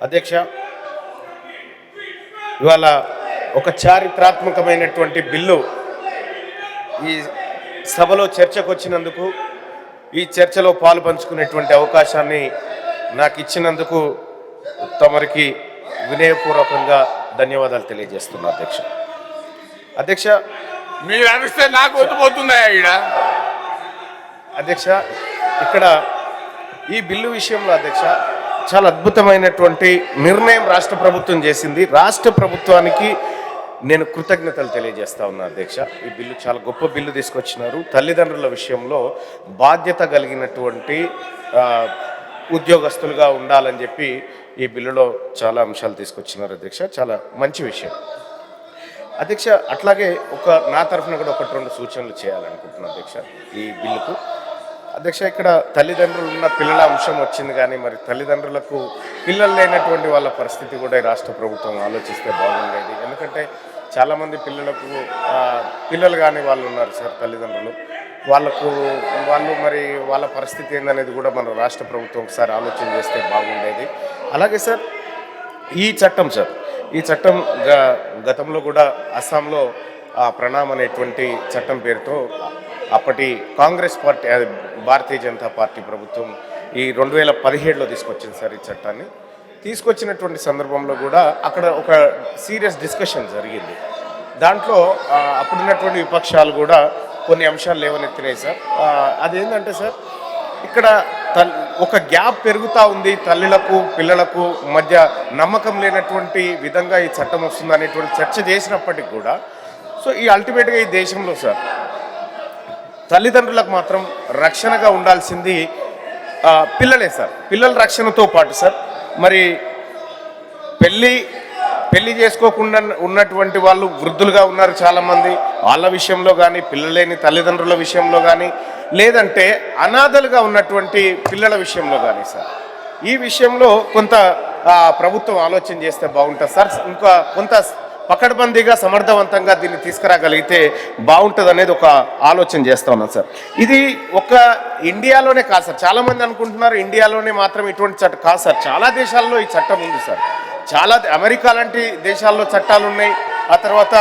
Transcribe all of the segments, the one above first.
అధ్యక్ష, ఇవాళ ఒక చారిత్రాత్మకమైనటువంటి బిల్లు ఈ సభలో చర్చకు వచ్చినందుకు, ఈ చర్చలో పాలు పంచుకునేటువంటి అవకాశాన్ని నాకు ఇచ్చినందుకు తమరికి వినయపూర్వకంగా ధన్యవాదాలు తెలియజేస్తున్నా అధ్యక్ష. అధ్యక్ష, మీరు అనిస్తే నాకు వద్దుపోతుందా అధ్యక్ష, ఇక్కడ ఈ బిల్లు విషయంలో అధ్యక్ష చాలా అద్భుతమైనటువంటి నిర్ణయం రాష్ట్ర ప్రభుత్వం చేసింది. రాష్ట్ర ప్రభుత్వానికి నేను కృతజ్ఞతలు తెలియజేస్తా ఉన్నా అధ్యక్ష. ఈ బిల్లు చాలా గొప్ప బిల్లు తీసుకొచ్చినారు. తల్లిదండ్రుల విషయంలో బాధ్యత కలిగినటువంటి ఉద్యోగస్తులుగా ఉండాలని చెప్పి ఈ బిల్లులో చాలా అంశాలు తీసుకొచ్చినారు అధ్యక్ష. చాలా మంచి విషయం అధ్యక్ష. అట్లాగే నా తరఫున కూడా 1-2 సూచనలు చేయాలనుకుంటున్నాను అధ్యక్ష ఈ బిల్లుకు. అధ్యక్ష, ఇక్కడ తల్లిదండ్రులు ఉన్న పిల్లల అంశం వచ్చింది, కానీ మరి తల్లిదండ్రులకు పిల్లలు లేనటువంటి వాళ్ళ పరిస్థితి కూడా ఈ రాష్ట్ర ప్రభుత్వం ఆలోచిస్తే బాగుండేది. ఎందుకంటే చాలామంది పిల్లలు కానీ వాళ్ళు ఉన్నారు సార్, తల్లిదండ్రులు. వాళ్ళు మరి వాళ్ళ పరిస్థితి ఏందనేది కూడా మన రాష్ట్ర ప్రభుత్వం ఒకసారి ఆలోచన చేస్తే బాగుండేది. అలాగే సార్, ఈ చట్టం గతంలో కూడా అస్సాంలో ప్రణామ్ అనేటువంటి చట్టం పేరుతో అప్పటి కాంగ్రెస్ పార్టీ, భారతీయ జనతా పార్టీ ప్రభుత్వం ఈ 2017లో తీసుకొచ్చింది సార్. ఈ చట్టాన్ని తీసుకొచ్చినటువంటి సందర్భంలో కూడా అక్కడ ఒక సీరియస్ డిస్కషన్ జరిగింది. దాంట్లో అప్పుడున్నటువంటి విపక్షాలు కూడా కొన్ని అంశాలు లేవనెత్తినాయి సార్. అదేంటంటే సార్, ఇక్కడ ఒక గ్యాప్ పెరుగుతూ ఉంది, తల్లులకు పిల్లలకు మధ్య నమ్మకం లేనటువంటి విధంగా ఈ చట్టం వస్తుంది అనేటువంటి చర్చ చేసినప్పటికి కూడా ఈ అల్టిమేట్గా ఈ దేశంలో సార్ తల్లిదండ్రులకు మాత్రం రక్షణగా ఉండాల్సింది పిల్లలే సార్. పిల్లల రక్షణతో పాటు సార్, మరి పెళ్ళి చేసుకోకుండా ఉన్నటువంటి వాళ్ళు వృద్ధులుగా ఉన్నారు చాలామంది. వాళ్ళ విషయంలో కానీ, పిల్లలు లేని తల్లిదండ్రుల విషయంలో కానీ, లేదంటే అనాథలుగా ఉన్నటువంటి పిల్లల విషయంలో కానీ సార్, ఈ విషయంలో కొంత ప్రభుత్వం ఆలోచన చేస్తే బాగుంటుంది సార్. ఇంకా కొంత పకడ్బందీగా సమర్థవంతంగా దీన్ని తీసుకురాగలిగితే బాగుంటుంది అనేది ఒక ఆలోచన చేస్తూ ఉన్నాను సార్. ఇది ఒక ఇండియాలోనే కాదు సార్. చాలామంది అనుకుంటున్నారు ఇండియాలోనే మాత్రం ఇటువంటి చట్టం కాదు సార్. చాలా దేశాల్లో ఈ చట్టం ఉంది సార్. చాలా అమెరికా లాంటి దేశాల్లో చట్టాలు ఉన్నాయి. ఆ తర్వాత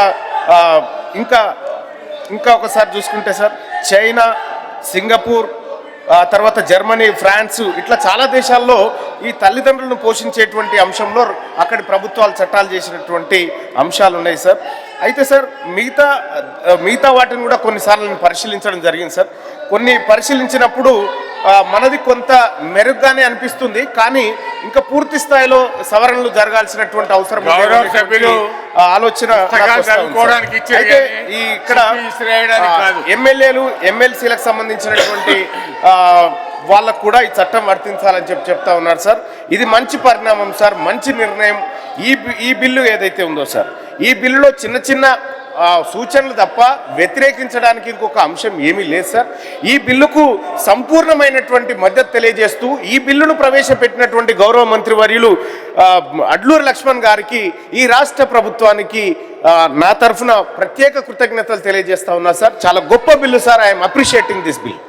ఇంకా ఒకసారి చూసుకుంటే సార్, చైనా, సింగపూర్, తర్వాత జర్మనీ, ఫ్రాన్స్, ఇట్లా చాలా దేశాల్లో ఈ తల్లిదండ్రులను పోషించేటువంటి అంశంలో అక్కడి ప్రభుత్వాలు చట్టాలు చేసినటువంటి అంశాలు ఉన్నాయి సార్. అయితే సార్, మిగతా వాటిని కూడా కొన్నిసార్లు నేను పరిశీలించడం జరిగింది సార్. కొన్ని పరిశీలించినప్పుడు మనది కొంత మెరుగ్గానే అనిపిస్తుంది, కానీ ఇంకా పూర్తి స్థాయిలో సవరణలు జరగాల్సినటువంటి అవసరం ఆలోచన. అయితే ఇక్కడ ఎమ్మెల్యేలు, ఎమ్మెల్సీలకు సంబంధించినటువంటి వాళ్ళకు కూడా ఈ చట్టం వర్తించాలని చెప్తా ఉన్నారు సార్. ఇది మంచి పరిణామం సార్, మంచి నిర్ణయం. ఈ బిల్లు ఏదైతే ఉందో సార్, ఈ బిల్లులో చిన్న సూచనలు తప్ప వ్యతిరేకించడానికి ఇంకొక అంశం ఏమీ లేదు సార్. ఈ బిల్లుకు సంపూర్ణమైనటువంటి మద్దతు తెలియజేస్తూ ఈ బిల్లును ప్రవేశపెట్టినటువంటి గౌరవ మంత్రివర్యులు అడ్లూరి లక్ష్మణ్ గారికి, ఈ రాష్ట్ర ప్రభుత్వానికి నా తరఫున ప్రత్యేక కృతజ్ఞతలు తెలియజేస్తా ఉన్నా సార్. చాలా గొప్ప bill sir. I'm appreciating this bill.